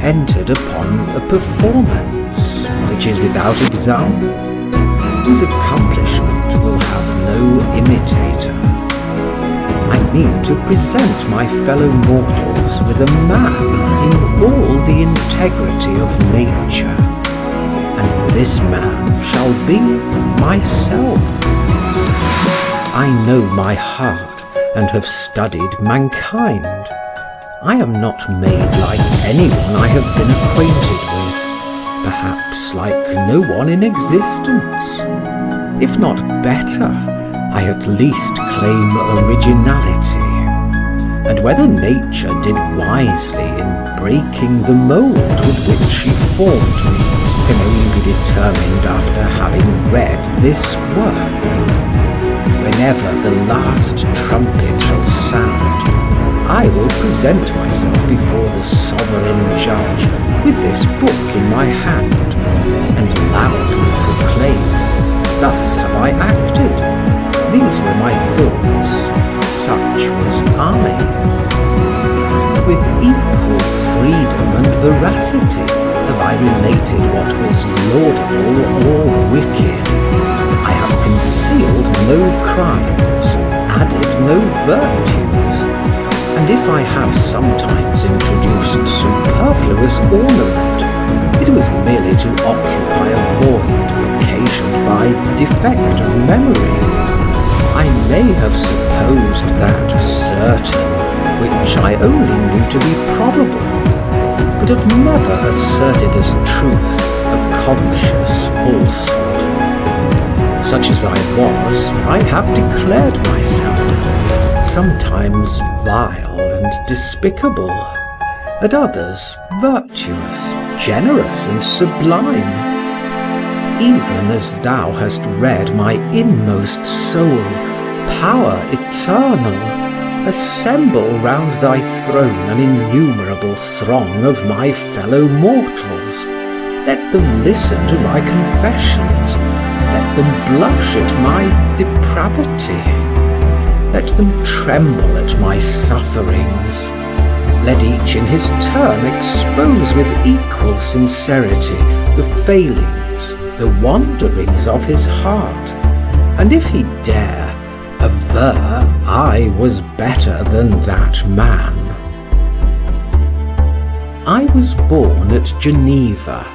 entered upon a performance which is without example, whose accomplishment will have no imitator. I mean to present my fellow mortals with a man in all the integrity of nature, and this man shall be myself. I know my heart and have studied mankind. I am not made like anyone I have been acquainted with, perhaps like no one in existence. If not better, I at least claim originality. And whether nature did wisely in breaking the mould with which she formed me can only be determined after having read this work. Whenever the last trumpet shall sound, I will present myself before the sovereign judge with this book in my hand, and loudly proclaim, thus have I acted, these were my thoughts, such was I. With equal freedom and veracity have I related what was laudable or wicked. I have concealed no crimes, added no virtues, and if I have sometimes introduced superfluous ornament, it was merely to occupy a void occasioned by defect of memory. I may have supposed that certain which I only knew to be probable, but have never asserted as truth a conscious falsehood. Such as I was, I have declared myself, sometimes vile and despicable, at others virtuous, generous and sublime. Even as thou hast read my inmost soul, power eternal, assemble round thy throne an innumerable throng of my fellow mortals. Let them listen to my confessions. Let them blush at my depravity. Let them tremble at my sufferings. Let each in his turn expose with equal sincerity the failings, the wanderings of his heart, and if he dare, aver I was better than that man. I was born at Geneva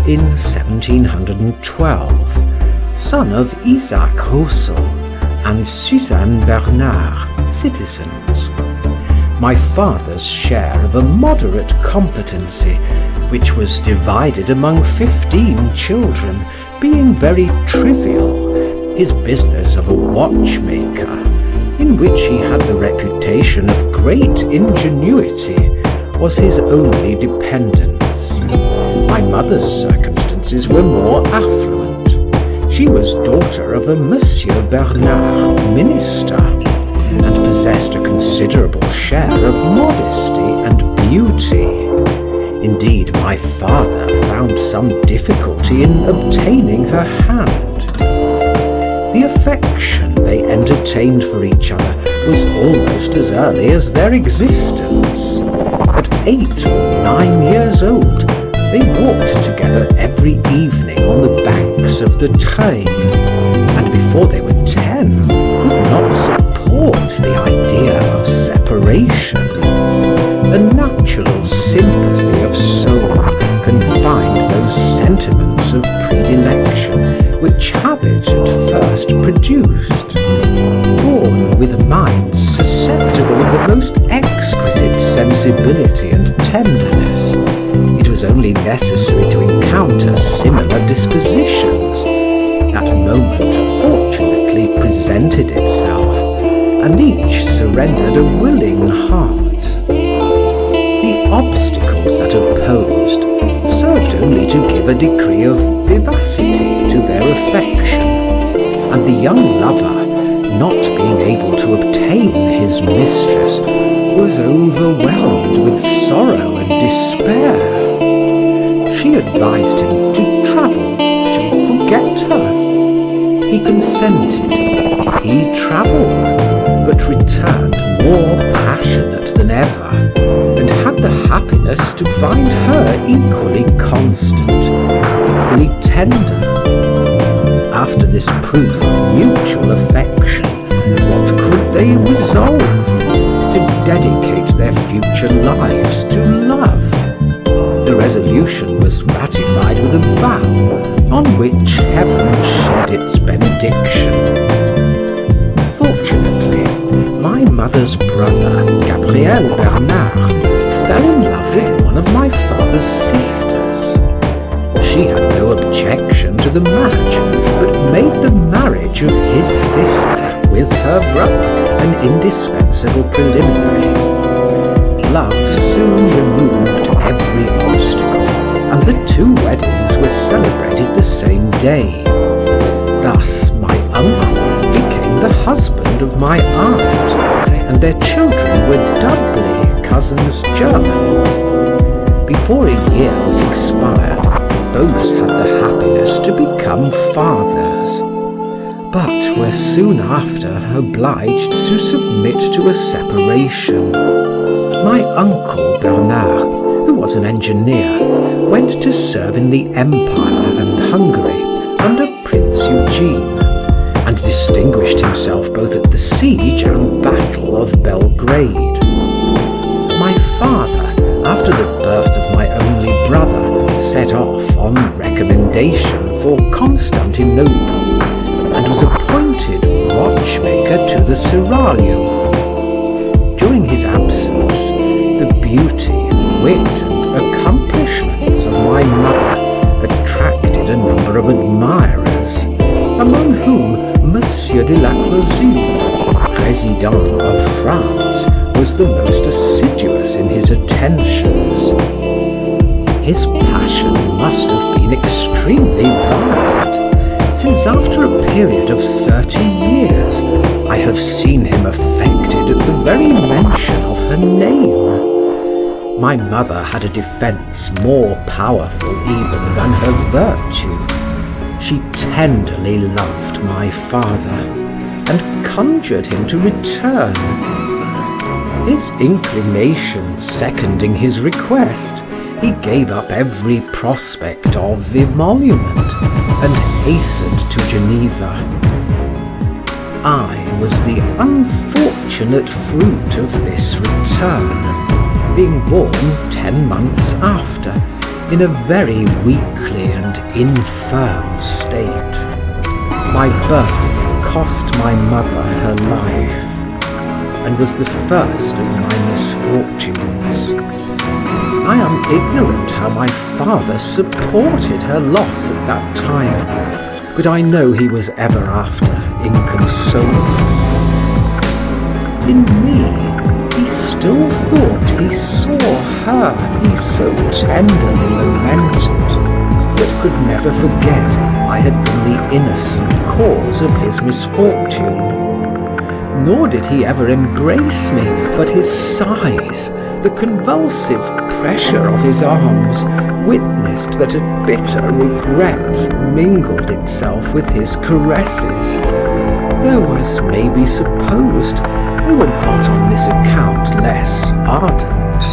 in 1712, son of Isaac Rousseau and Suzanne Bernard, citizens. My father's share of a moderate competency, which was divided among 15 children, being very trivial, his business of a watchmaker, in which he had the reputation of great ingenuity, was his only dependence. My mother's circumstances were more affluent. She was daughter of a Monsieur Bernard, minister, and possessed a considerable share of modesty and beauty. Indeed, my father found some difficulty in obtaining her hand. The affection they entertained for each other was almost as early as their existence. At 8 or 9 years old, they walked together every evening on the banks of the Train, and before they were 10, could not support the idea of separation. A natural sympathy of soul confined those sentiments of predilection which habit at first produced. Born with minds susceptible of the most exquisite sensibility and tenderness, it was only necessary to encounter similar dispositions. That moment fortunately presented itself, and each surrendered a willing heart. The obstacles that opposed served only to give a degree of vivacity to their affection, and the young lover, not being able to obtain his mistress, was overwhelmed with sorrow and despair. She advised him to travel, to forget her. He consented. He travelled, but returned more passionate than ever, and had the happiness to find her equally constant, equally tender. After this proof of mutual affection, what could they resolve? To dedicate their future lives to love. The resolution was ratified with a vow, on which heaven shed its benediction. Fortunately, my mother's brother, Gabriel Bernard, fell in love with one of my father's sisters. She had no objection to the match, but made the marriage of his sister with her brother an indispensable preliminary. Love soon removed every obstacle, and the two weddings were celebrated the same day. Thus my uncle became the husband of my aunt, and their children were doubly cousins german. Before a year was expired, both had the happiness to become fathers, but were soon after obliged to submit to a separation. My uncle Bernard, who was an engineer, went to serve in the Empire and Hungary under Prince Eugene, and distinguished himself both at the siege and battle of Belgrade. My father, after the birth of my only brother, set off on recommendation for Constantinople, and was appointed watchmaker to the Seraglio. During his absence, the beauty, wit, and accomplishments of my mother attracted a number of admirers, among whom Monsieur de la Closure, Président of France, was the most assiduous in his attentions. His passion must have been extremely violent, since after a period of 30 years, I have seen him affected at the very mention of her name. My mother had a defence more powerful even than her virtue. She tenderly loved my father, and conjured him to return. His inclination seconding his request, he gave up every prospect of emolument, and hastened to Geneva. I was the unfortunate fruit of this return, being born 10 months after, in a very weakly and infirm state. My birth cost my mother her life, and was the first of my misfortunes. I am ignorant how my father supported her loss at that time, but I know he was ever after inconsolable. In me, he still thought he saw her he so tenderly lamented, but could never forget I had been the innocent cause of his misfortune. Nor did he ever embrace me, but his sighs, the convulsive pressure of his arms, witnessed that a bitter regret mingled itself with his caresses, though, as may be supposed, they were not on this account less ardent.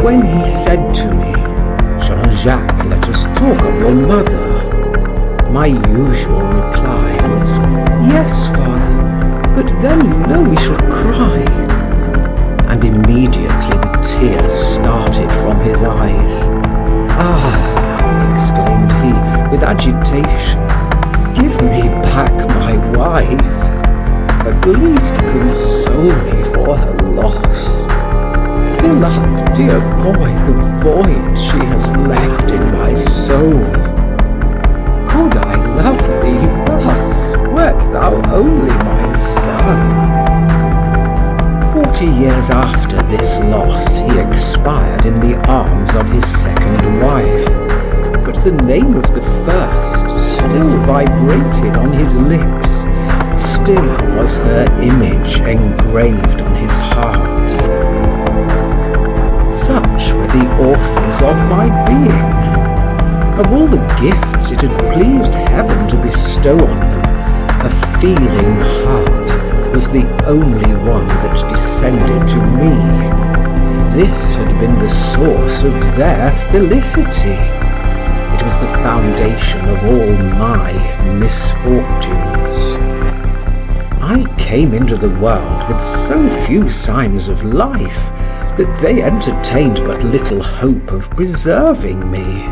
When he said to me, "Jean-Jacques, let us talk of your mother," my usual reply was, "Yes, father, but then you know we shall cry." And immediately the tears started from his eyes. "Ah," exclaimed he with agitation, "give me back my wife. At least console me for her loss. Fill up, dear boy, the void she has left in my soul. Could I love thee thus, wert thou only my son?" 40 years after this loss, he expired in the arms of his second wife, but the name of the first still vibrated on his lips, still was her image engraved on his heart. Such were the authors of my being. Of all the gifts it had pleased heaven to bestow on them, a feeling heart, was the only one that descended to me. This had been the source of their felicity. It was the foundation of all my misfortunes. I came into the world with so few signs of life that they entertained but little hope of preserving me.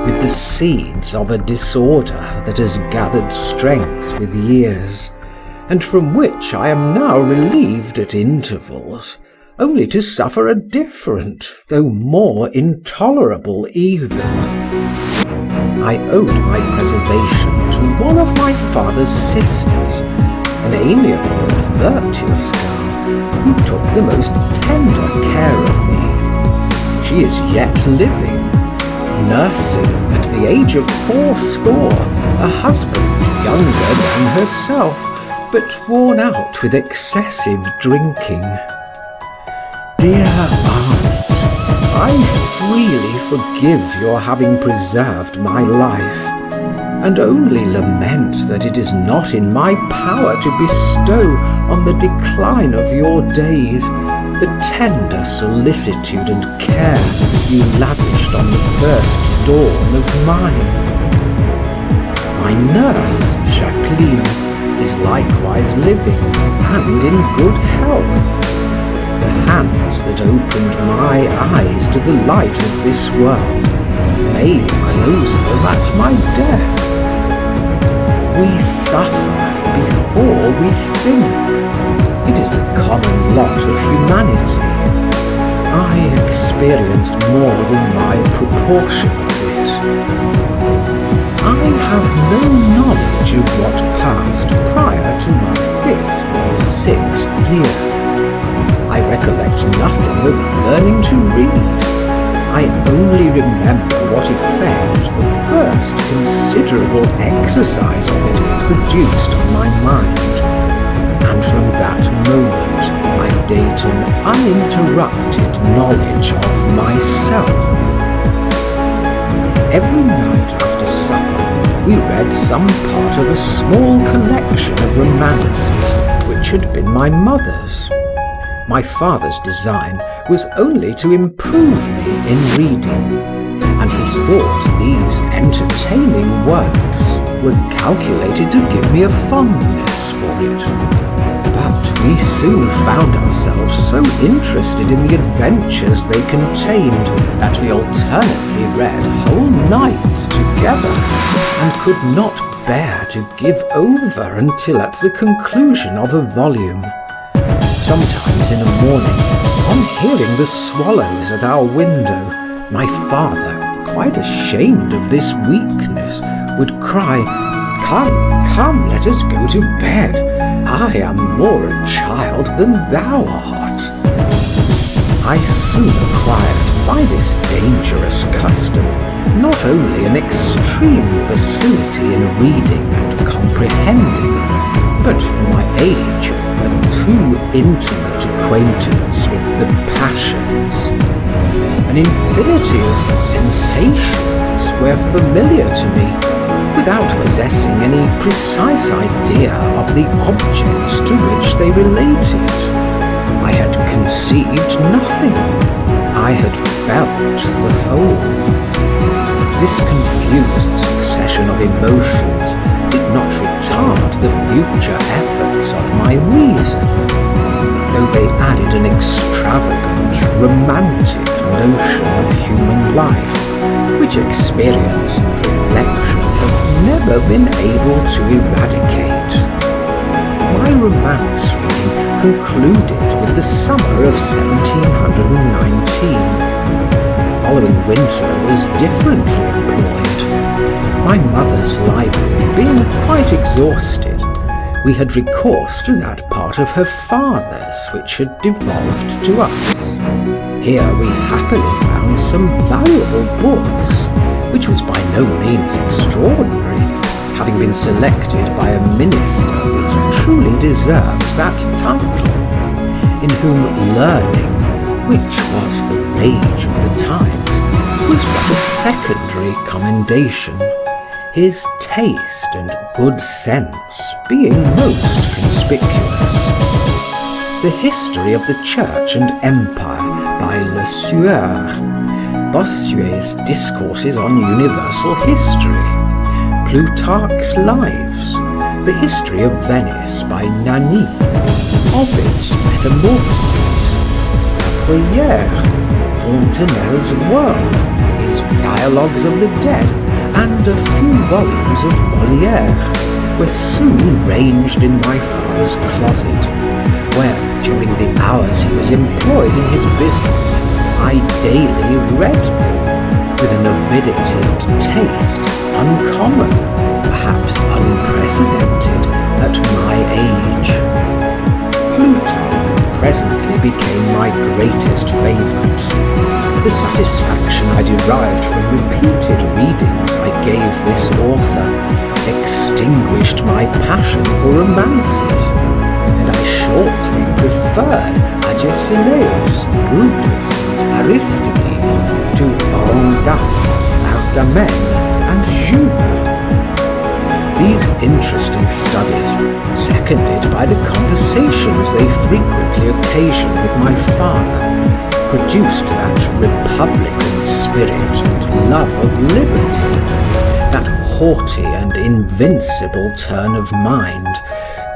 With the seeds of a disorder that has gathered strength with years, and from which I am now relieved at intervals, only to suffer a different, though more intolerable evil. I owed my preservation to one of my father's sisters, an amiable and virtuous girl, who took the most tender care of me. She is yet living, nursing at the age of 80 a husband younger than herself, but worn out with excessive drinking. Dear aunt, I freely forgive your having preserved my life, and only lament that it is not in my power to bestow on the decline of your days the tender solicitude and care you lavished on the first dawn of mine. My nurse, Jacqueline, is likewise living and in good health. The hands that opened my eyes to the light of this world may close them at my death. We suffer before we think. It is the common lot of humanity. I experienced more than my proportion of it. I have no knowledge of what passed prior to my 5th or 6th year. I recollect nothing of learning to read. I only remember what effect the first considerable exercise of it produced on my mind, and from that moment I date an uninterrupted knowledge of myself. Every night after supper we read some part of a small collection of romances which had been my mother's. My father's design was only to improve me in reading, and he thought these entertaining works were calculated to give me a fondness for it. But we soon found ourselves so interested in the adventures they contained that we alternately read whole nights together, and could not bear to give over until at the conclusion of a volume. Sometimes in the morning, on hearing the swallows at our window, my father, quite ashamed of this weakness, would cry, "Come, come, let us go to bed. I am more a child than thou art." I soon acquired by this dangerous custom not only an extreme facility in reading and comprehending, but for my age a too intimate acquaintance with the passions. An infinity of sensations were familiar to me, without possessing any precise idea of the objects to which they related. I had conceived nothing. I had felt the whole. This confused succession of emotions did not retard the future efforts of my reason, though they added an extravagant, romantic notion of human life, which experience and reflection have never been able to eradicate. My romance reading concluded with the summer of 1719. The following winter was differently employed. My mother's library being quite exhausted, we had recourse to that part of her father's which had devolved to us. Here we happily found some valuable books, which was by no means extraordinary, having been selected by a minister that truly deserved that title, in whom learning, which was the rage of the times, was but a secondary commendation. his taste and good sense being most conspicuous. The History of the Church and Empire by Le Sueur, Bossuet's Discourses on Universal History, Plutarch's Lives, The History of Venice by Nani, Ovid's Metamorphoses, Bruyère, Fontaine's World, his Dialogues of the Dead, and a few volumes of Molière were soon ranged in my father's closet, where, during the hours he was employed in his business, I daily read them, with an avidity and taste uncommon, perhaps unprecedented, at my age. Plutarch presently became my greatest favourite. The satisfaction I derived from repeated readings I gave this author extinguished my passion for romances, and I shortly preferred Agesilaus, Brutus, and Aristides to Orangaf, Artamene, and Jules. These interesting studies, seconded by the conversations they frequently occasioned with my father, produced that republican spirit and love of liberty, that haughty and invincible turn of mind,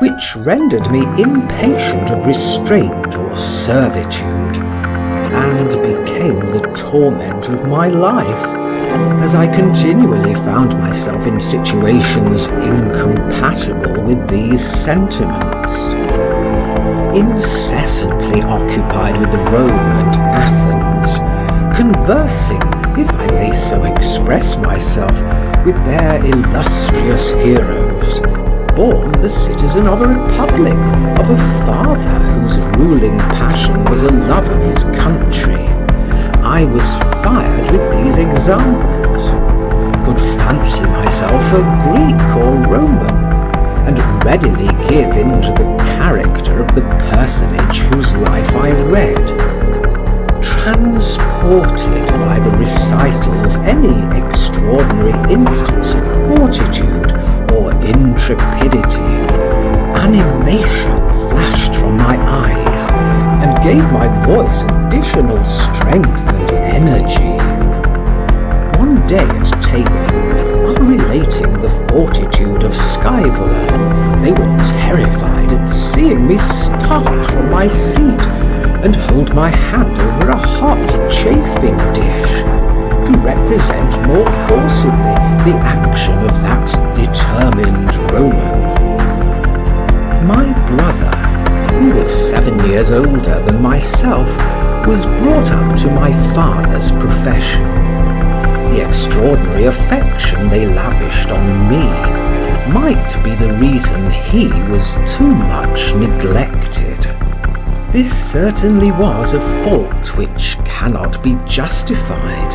which rendered me impatient of restraint or servitude, and became the torment of my life, as I continually found myself in situations incompatible with these sentiments. Incessantly occupied with Rome and Athens, conversing, if I may so express myself, with their illustrious heroes, born the citizen of a republic, of a father whose ruling passion was a love of his country, I was fired with these examples, could fancy myself a Greek or Roman, and readily give into the character of the personage whose life I read. Transported by the recital of any extraordinary instance of fortitude or intrepidity, animation flashed from my eyes and gave my voice additional strength and energy. One day at table, while relating the fortitude of Scaevola, they were terrified at seeing me start from my seat and hold my hand over a hot chafing dish to represent more forcibly the action of that determined Roman. My brother, who was 7 years older than myself, was brought up to my father's profession. The extraordinary affection they lavished on me might be the reason he was too much neglected. This certainly was a fault which cannot be justified.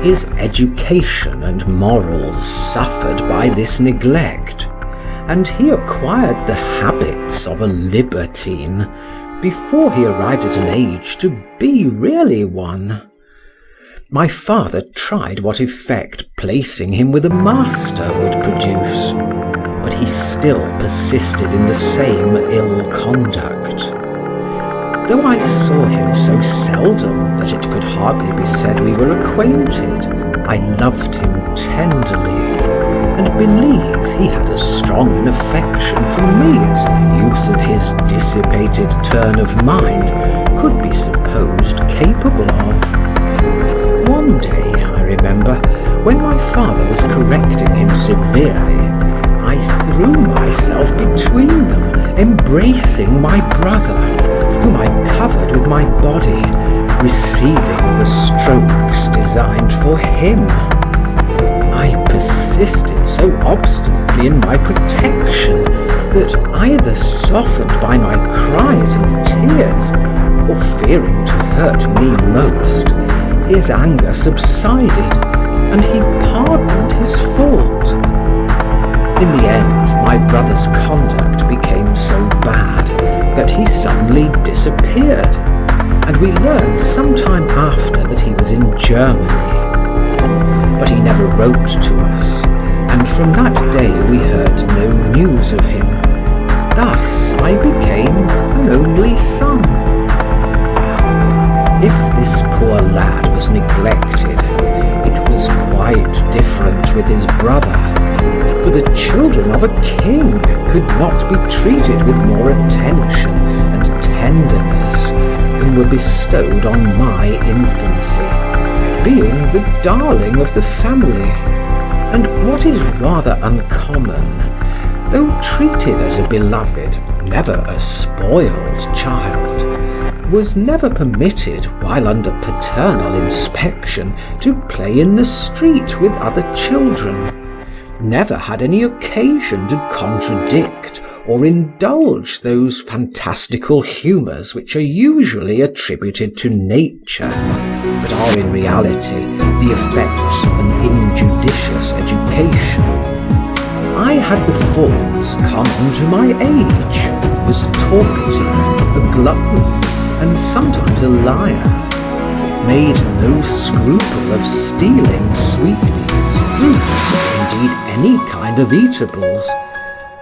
His education and morals suffered by this neglect, and he acquired the habits of a libertine before he arrived at an age to be really one. My father tried what effect placing him with a master would produce, but he still persisted in the same ill conduct. Though I saw him so seldom that it could hardly be said we were acquainted, I loved him tenderly, and believe he had as strong an affection for me as a youth of his dissipated turn of mind could be supposed capable of. One day, I remember, when my father was correcting him severely, I threw myself between them, embracing my brother, whom I covered with my body, receiving the strokes designed for him. I persisted so obstinately in my protection that, either softened by my cries and tears, or fearing to hurt me most, his anger subsided, and he pardoned his fault. In the end, my brother's conduct became so bad that he suddenly disappeared, and we learned some time after that he was in Germany. But he never wrote to us, and from that day we heard no news of him. Thus I became an only son. If this poor lad was neglected, it was quite different with his brother, for the children of a king could not be treated with more attention and tenderness than were bestowed on my infancy, being the darling of the family, and what is rather uncommon, though treated as a beloved, never a spoiled child, was never permitted while under paternal inspection to play in the street with other children, never had any occasion to contradict or indulge those fantastical humours which are usually attributed to nature, but are in reality the effects of an injudicious education. I had the faults common to my age, was talkative, a glutton, and sometimes a liar, made no scruple of stealing sweetmeats, fruits, or indeed any kind of eatables,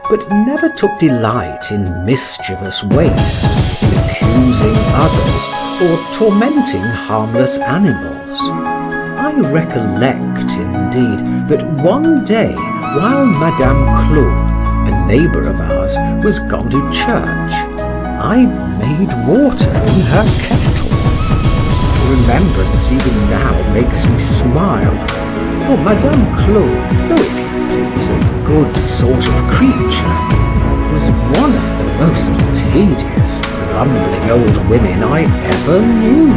but never took delight in mischievous waste, in accusing others, or tormenting harmless animals. I recollect, indeed, that one day, while Madame Clos, a neighbour of ours, was gone to church, I made water in her kettle. Remembrance even now makes me smile, for Madame Clos, though if you please a good sort of creature, was one of the most tedious, grumbling old women I ever knew.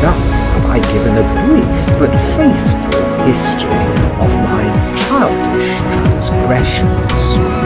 Thus have I given a brief but faithful history of my childish transgressions.